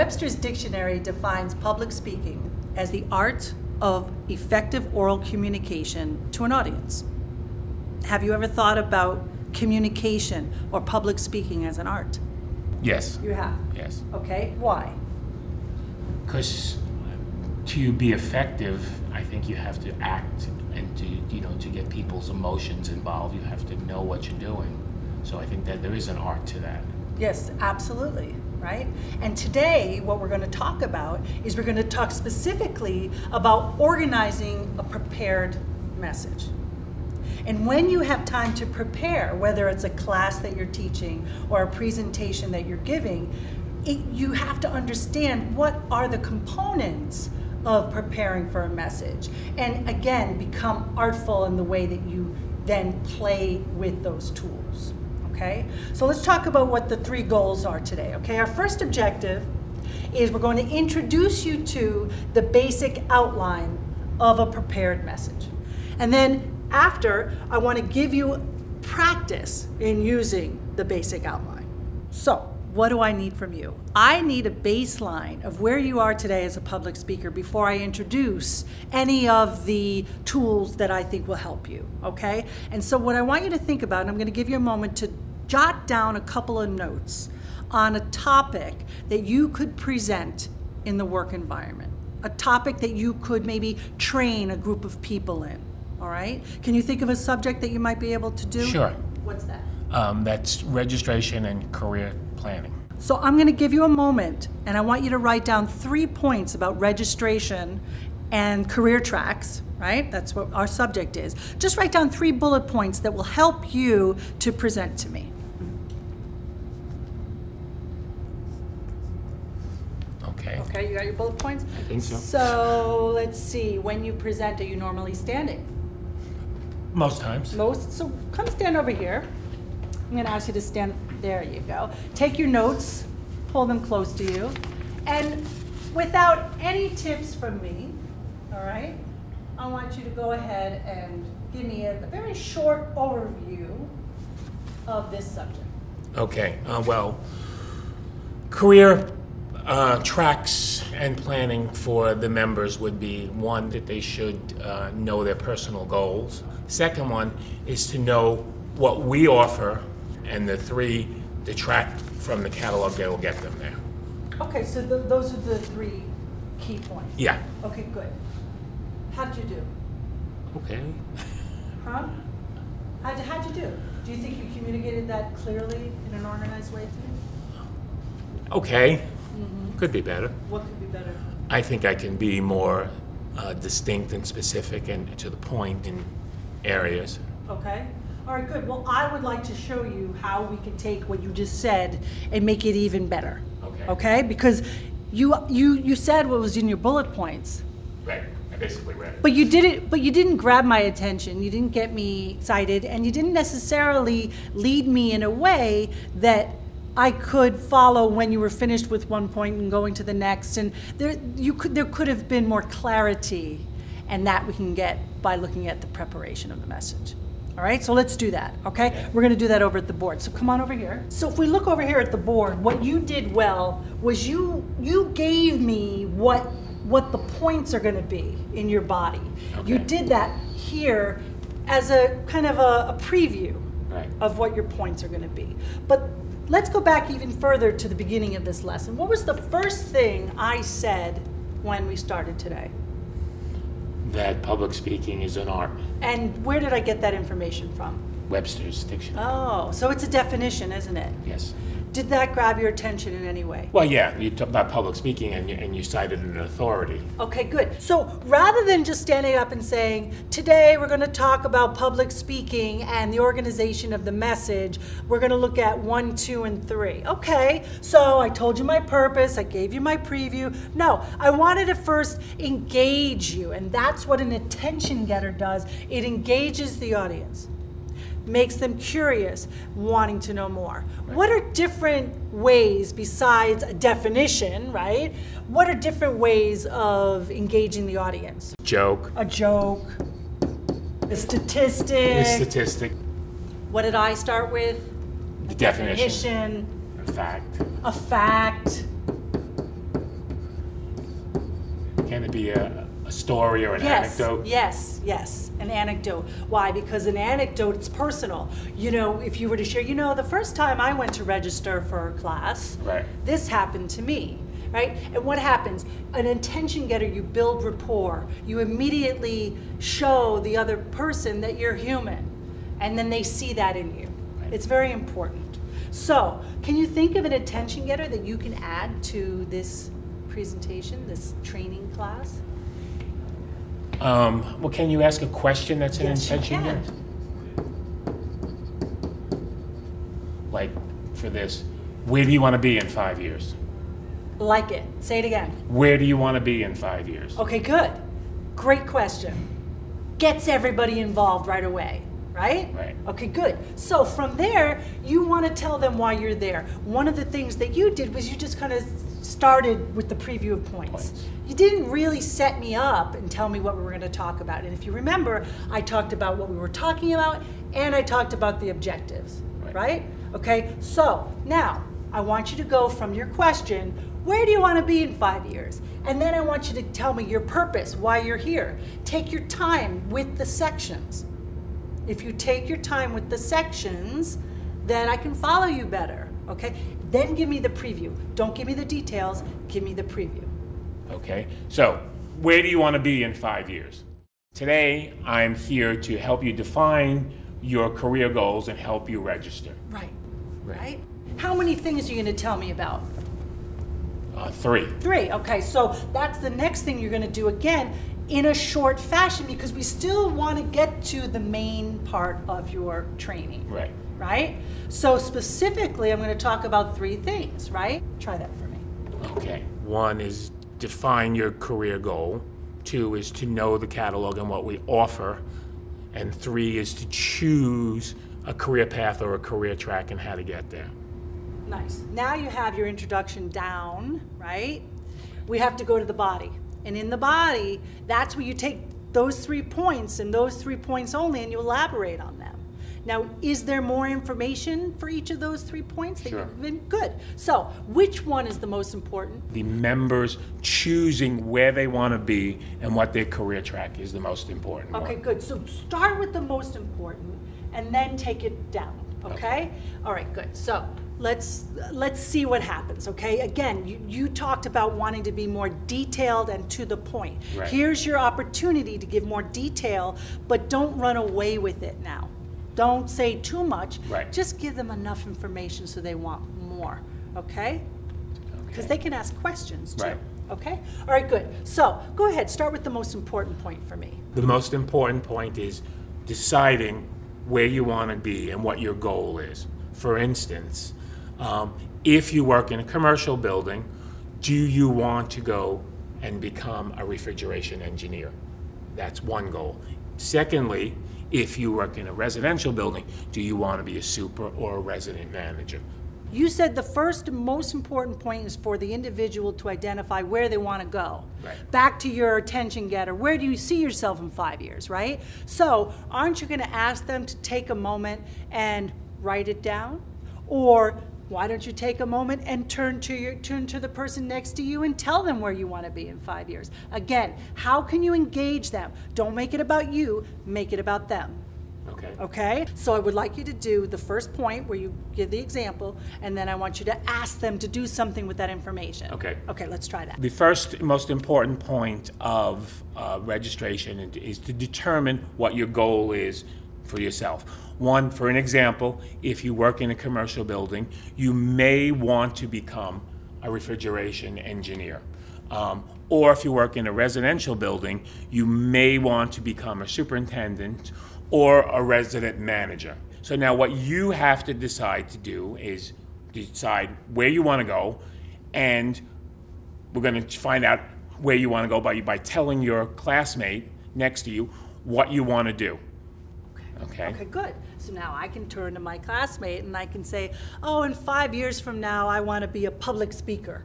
Webster's Dictionary defines public speaking as the art of effective oral communication to an audience. Have you ever thought about communication or public speaking as an art? Yes. You have? Yes. Okay, why? Because to be effective, I think you have to act, and to get people's emotions involved, you have to know what you're doing. So I think that there is an art to that. Yes, absolutely, right? And today, what we're going to talk about is we're going to talk specifically about organizing a prepared message. And when you have time to prepare, whether it's a class that you're teaching or a presentation that you're giving, you have to understand what are the components of preparing for a message. And again, become artful in the way that you then play with those tools. Okay? So let's talk about what the 3 goals are today. Okay? Our first objective is we're going to introduce you to the basic outline of a prepared message. And then after, I want to give you practice in using the basic outline. So, what do I need from you? I need a baseline of where you are today as a public speaker before I introduce any of the tools that I think will help you, okay? And so what I want you to think about, and I'm going to give you a moment to jot down a couple of notes on a topic that you could present in the work environment, a topic that you could maybe train a group of people in, all right? Can you think of a subject that you might be able to do? Sure. What's that? That's registration and career planning. So I'm going to give you a moment, and I want you to write down 3 points about registration and career tracks, right? That's what our subject is. Just write down 3 bullet points that will help you to present to me. Okay. Okay, you got your bullet points? I think so. So let's see, when you present, are you normally standing? Most times. So come stand over here. I'm going to ask you to stand. There you go. Take your notes, pull them close to you, and without any tips from me, all right, I want you to go ahead and give me a very short overview of this subject. Okay. Well, career tracks and planning for the members would be, one, that they should know their personal goals. Second one is to know what we offer, and the 3, detract from the catalog that will get them there. Okay, so those are the 3 key points. Yeah. Okay, good. How did you do? Okay. Huh? How'd you do? Do you think you communicated that clearly in an organized way to me? Okay. Could be better. What could be better? I think I can be more distinct and specific and to the point in areas. Okay. All right, good. Well, I would like to show you how we can take what you just said and make it even better. Okay. Okay? Because you said what was in your bullet points. Right. I basically read it. But you didn't grab my attention. You didn't get me excited, and you didn't necessarily lead me in a way that I could follow when you were finished with one point and going to the next. And there could have been more clarity, and that we can get by looking at the preparation of the message. All right, so let's do that, okay? We're gonna do that over at the board. So come on over here. So if we look over here at the board, what you did well was you gave me what the points are gonna be in your body. Okay. You did that here as a kind of a preview Right. of what your points are gonna be. But let's go back even further to the beginning of this lesson. What was the first thing I said when we started today? That public speaking is an art. And where did I get that information from? Webster's Dictionary. Oh, so it's a definition, isn't it? Yes. Did that grab your attention in any way? Well, yeah, you talked about public speaking and you cited an authority. Okay, good. So rather than just standing up and saying, today we're going to talk about public speaking and the organization of the message, we're going to look at 1, 2, and 3. Okay, so I told you my purpose, I gave you my preview. No, I wanted to first engage you, and that's what an attention getter does. It engages the audience. Makes them curious, wanting to know more. Right. What are different ways besides a definition, right? What are different ways of engaging the audience? Joke. A joke, a statistic. A statistic. What did I start with? The definition. Definition. A fact. A fact. Can it be a story or an Yes, anecdote? yes, an anecdote. Why? Because an anecdote, it's personal. You know, if you were to share, you know, the first time I went to register for a class, Right. this happened to me, right? And what happens? An intention getter, you build rapport. You immediately show the other person that you're human, and then they see that in you. Right. It's very important. So, can you think of an attention getter that you can add to this presentation, this training class? Well, can you ask a question that's an Yes, you intention can. here? Like for this, where do you want to be in 5 years? Like it. Say it again. Where do you want to be in 5 years? Okay, good. Great question. Gets everybody involved right away, right? Right. Okay, good. So from there, you want to tell them why you're there. One of the things that you did was you just kind of started with the preview of points. You didn't really set me up and tell me what we were going to talk about. And if you remember, I talked about what we were talking about and I talked about the objectives, right? Okay, so now I want you to go from your question, where do you want to be in 5 years? And then I want you to tell me your purpose, why you're here. Take your time with the sections. If you take your time with the sections, then I can follow you better, okay? Then give me the preview. Don't give me the details, give me the preview. Okay, so where do you want to be in 5 years? Today, I'm here to help you define your career goals and help you register. Right? How many things are you going to tell me about? 3. 3, okay, so that's the next thing you're going to do again in a short fashion because we still want to get to the main part of your training. Right? So specifically, I'm going to talk about 3 things, right? Try that for me. Okay. 1 is define your career goal. 2 is to know the catalog and what we offer. And 3 is to choose a career path or a career track and how to get there. Nice. Now you have your introduction down, right? We have to go to the body. And in the body, that's where you take those 3 points and those 3 points only and you elaborate on them. Now, is there more information for each of those 3 points? That Sure. you've been good. So, which one is the most important? The members choosing where they want to be and what their career track is the most important Okay, one. good. So start with the most important and then take it down, okay? All right, good. So let's see what happens, okay? Again, you talked about wanting to be more detailed and to the point. Right. Here's your opportunity to give more detail, but don't run away with it now. Don't say too much. Right. Just give them enough information so they want more, okay? Because they can ask questions too. Right. Okay? All right, good. So go ahead, start with the most important point for me. The most important point is deciding where you want to be and what your goal is. For instance, if you work in a commercial building, do you want to go and become a refrigeration engineer? That's one goal. Secondly, if you work in a residential building, do you want to be a super or a resident manager? You said the first most important point is for the individual to identify where they want to go. Right. Back to your attention getter, where do you see yourself in 5 years, right? So aren't you going to ask them to take a moment and write it down? Or why don't you take a moment and turn to the person next to you and tell them where you want to be in 5 years? Again, how can you engage them? Don't make it about you, make it about them. Okay? So I would like you to do the first point where you give the example, and then I want you to ask them to do something with that information. Okay. Okay, let's try that. The first most important point of registration is to determine what your goal is for yourself. One, for an example, if you work in a commercial building, you may want to become a refrigeration engineer. Or if you work in a residential building, you may want to become a superintendent or a resident manager. So now what you have to decide to do is decide where you want to go, and we're going to find out where you want to go by telling your classmate next to you what you want to do. Okay, good. So now I can turn to my classmate and I can say, oh, in 5 years from now, I want to be a public speaker.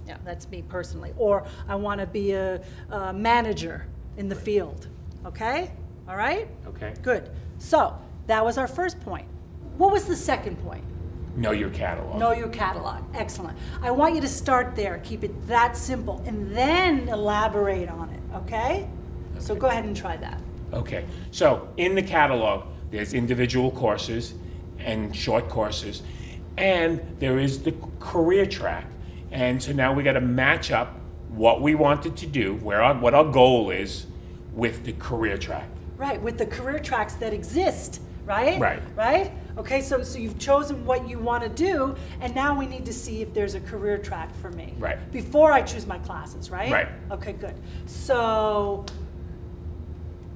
Yeah, that's me personally. Or I want to be a manager in the field. Okay? All right? Okay. Good. So that was our first point. What was the second point? Know your catalog. Know your catalog. Excellent. I want you to start there. Keep it that simple, and then elaborate on it. Okay? So go ahead and try that. Okay. So in the catalog, there's individual courses and short courses, and there is the career track. And so now we got to match up what we wanted to do, what our goal is, with the career track. Right, with the career tracks that exist, right? Right. Right? Okay, so you've chosen what you want to do, and now we need to see if there's a career track for me. Right. Before I choose my classes, right? Right. Okay, good. So,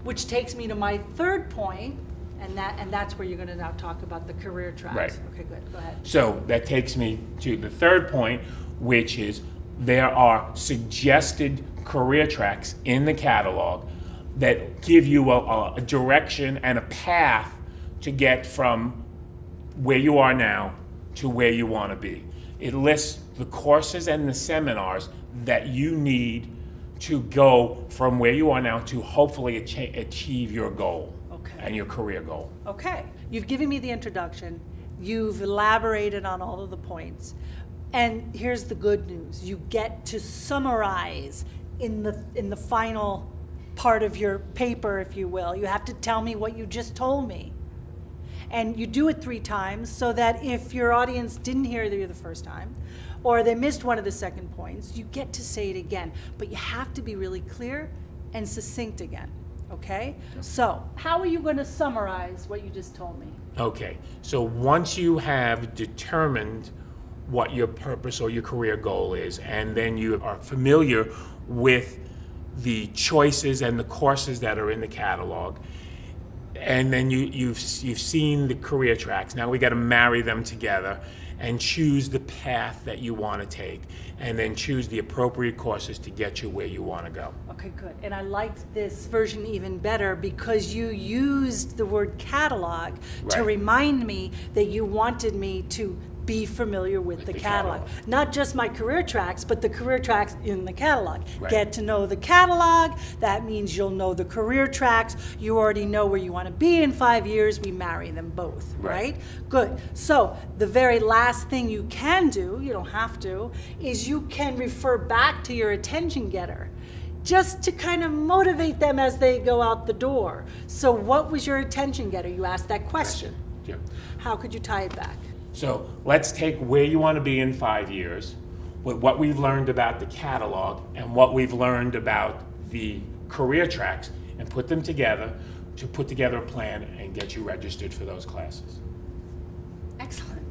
which takes me to my third point, and that's where you're going to now talk about the career tracks. Right. Okay, good. Go ahead. So that takes me to the third point, which is there are suggested career tracks in the catalog that give you a direction and a path to get from where you are now to where you want to be. It lists the courses and the seminars that you need to go from where you are now to hopefully achieve your goal. Okay. And your career goal. Okay, you've given me the introduction, you've elaborated on all of the points, and here's the good news. You get to summarize in the final part of your paper, if you will. You have to tell me what you just told me. And you do it 3 times so that if your audience didn't hear you the first time, or they missed one of the second points, you get to say it again. But you have to be really clear and succinct again. Okay? So, how are you going to summarize what you just told me? Okay, so once you have determined what your purpose or your career goal is, and then you are familiar with the choices and the courses that are in the catalog, and then you've seen the career tracks, now we got to marry them together and choose the path that you want to take, and then choose the appropriate courses to get you where you want to go. Okay, good. And I liked this version even better because you used the word catalog to Right. remind me that you wanted me to be familiar with the catalog. Not just my career tracks, but the career tracks in the catalog. Right. Get to know the catalog. That means you'll know the career tracks. You already know where you want to be in 5 years. We marry them both, Right. right? Good. So the very last thing you can do, you don't have to, is you can refer back to your attention getter, just to kind of motivate them as they go out the door. So what was your attention getter? You asked that question. Yeah. How could you tie it back? So let's take where you want to be in 5 years, with what we've learned about the catalog and what we've learned about the career tracks, and put them together to put together a plan and get you registered for those classes. Excellent.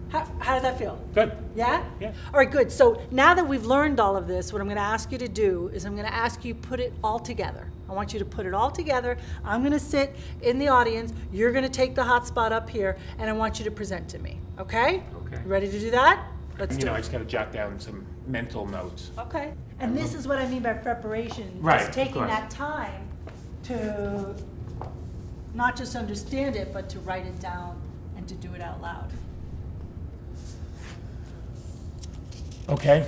How does that feel? Good. Yeah? Yeah. All right, good. So now that we've learned all of this, what I'm going to ask you to do is I'm going to ask you put it all together. I want you to put it all together. I'm going to sit in the audience. You're going to take the hot spot up here, and I want you to present to me. Okay? Okay. You ready to do that? Let's You do know, I it. just got to jot down some mental notes. Okay. And this is what I mean by preparation. Right, Just of taking course. that time to not just understand it, but to write it down and to do it out loud. Okay.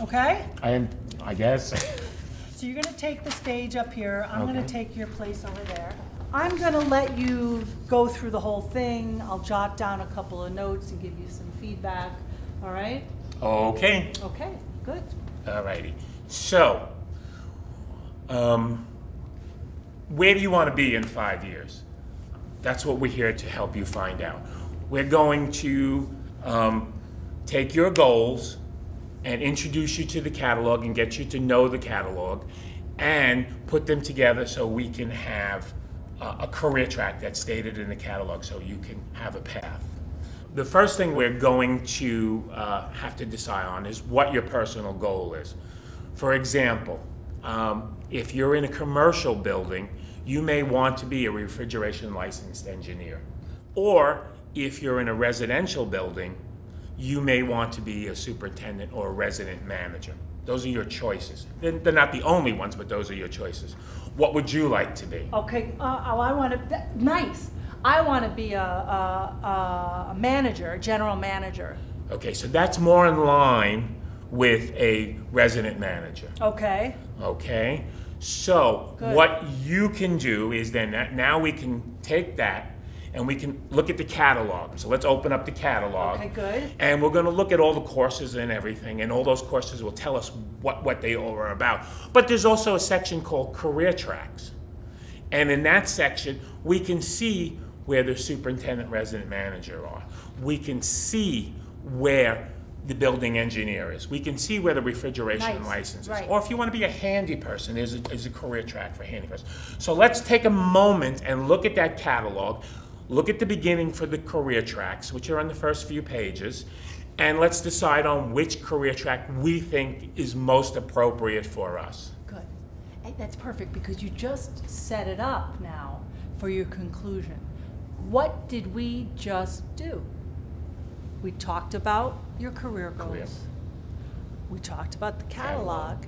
Okay? I guess. So you're going to take the stage up here. I'm going Okay. to take your place over there. I'm going to let you go through the whole thing. I'll jot down a couple of notes and give you some feedback. All right? Okay. Okay, good. Alrighty. So, where do you want to be in 5 years? That's what we're here to help you find out. We're going to take your goals and introduce you to the catalog and get you to know the catalog and put them together so we can have a career track that's stated in the catalog so you can have a path. The first thing we're going to have to decide on is what your personal goal is. For example, if you're in a commercial building, you may want to be a refrigeration licensed engineer. Or if you're in a residential building, you may want to be a superintendent or a resident manager. Those are your choices. They're not the only ones, but those are your choices. What would you like to be? Okay, I want to, nice. I want to be a manager, a general manager. Okay, so that's more in line with a resident manager. Okay. Okay, so Good. what you can do is then now we can take that and we can look at the catalog. So let's open up the catalog. Okay, good. And we're going to look at all the courses and everything, and all those courses will tell us what they all are about. But there's also a section called career tracks. And in that section, we can see where the superintendent resident manager are. We can see where the building engineer is. We can see where the refrigeration license is. Right. Or if you want to be a handy person, there's a career track for handy person. So let's take a moment and look at that catalog. Look at the beginning for the career tracks, which are on the first few pages, and let's decide on which career track we think is most appropriate for us. Good. And that's perfect because you just set it up now for your conclusion. What did we just do? We talked about your career goals. Career. We talked about the catalog.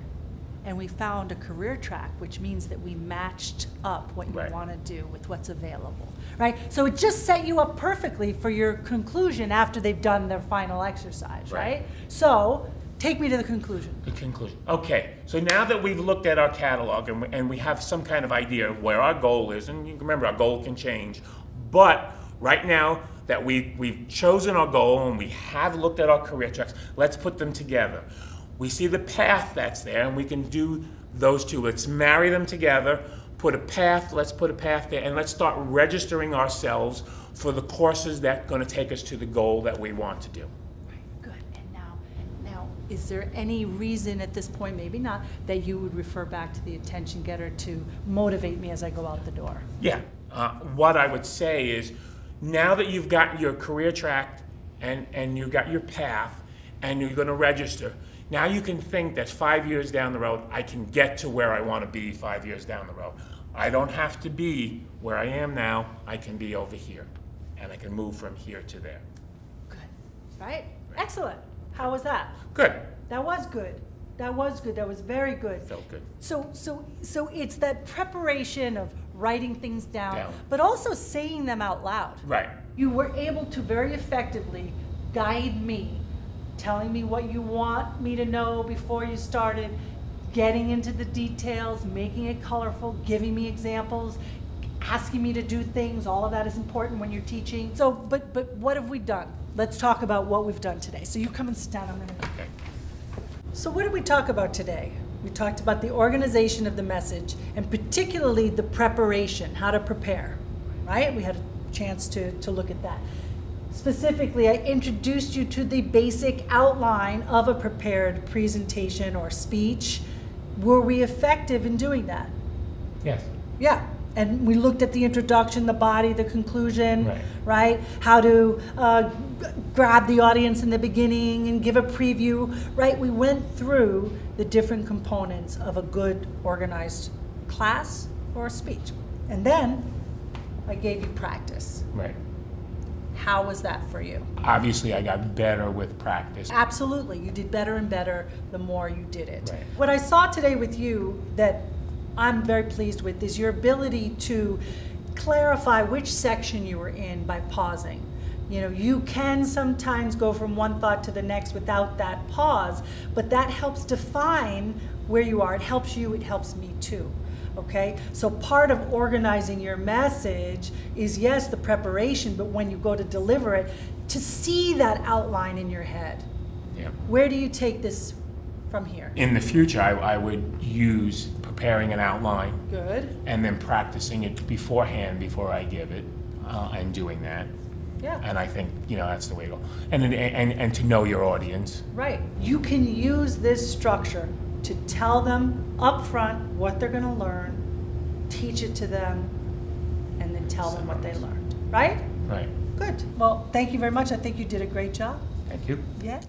And we found a career track, which means that we matched up what you Right. want to do with what's available, right? So it just set you up perfectly for your conclusion after they've done their final exercise, right? So take me to the conclusion. The conclusion. Okay, so now that we've looked at our catalog and we have some kind of idea of where our goal is, and you can remember our goal can change, but right now that we've chosen our goal and we have looked at our career tracks, let's put them together. We see the path that's there, and we can do those two. Let's marry them together, put a path, let's put a path there, and let's start registering ourselves for the courses that are going to take us to the goal that we want to do. Right, good. And now, is there any reason at this point, maybe not, that you would refer back to the attention getter to motivate me as I go out the door? Yeah. What I would say is, now that you've got your career track and you've got your path and you're going to register, now you can think that 5 years down the road, I can get to where I want to be 5 years down the road. I don't have to be where I am now. I can be over here, and I can move from here to there. Good, right? Excellent. How was that? Good. That was good. That was good. That was very good. Felt good. So it's that preparation of writing things down, but also saying them out loud. Right. You were able to very effectively guide me, telling me what you want me to know before you started, getting into the details, making it colorful, giving me examples, asking me to do things. All of that is important when you're teaching. So, but what have we done? Let's talk about what we've done today. So you come and sit down a minute. Okay. So what did we talk about today? We talked about the organization of the message, and particularly the preparation, how to prepare, right? We had a chance to look at that. Specifically, I introduced you to the basic outline of a prepared presentation or speech. Were we effective in doing that? Yes. Yeah. And we looked at the introduction, the body, the conclusion, right? How to grab the audience in the beginning and give a preview, right? We went through the different components of a good organized class or a speech. And then I gave you practice. Right. How was that for you? Obviously, I got better with practice. Absolutely. You did better and better the more you did it. Right. What I saw today with you that I'm very pleased with is your ability to clarify which section you were in by pausing. You know, you can sometimes go from one thought to the next without that pause, but that helps define where you are. It helps you, it helps me too. Okay, so part of organizing your message is, yes, the preparation, but when you go to deliver it, to see that outline in your head. Yeah. Where do you take this from here? In the future, I would use preparing an outline. Good. And then practicing it beforehand before I give it, and doing that. Yeah. And I think, you know, that's the way to go. And to know your audience. Right. You can use this structure to tell them up front what they're going to learn, teach it to them, and then tell them what they learned. Right? Right. Good. Well, thank you very much. I think you did a great job. Thank you. Yeah.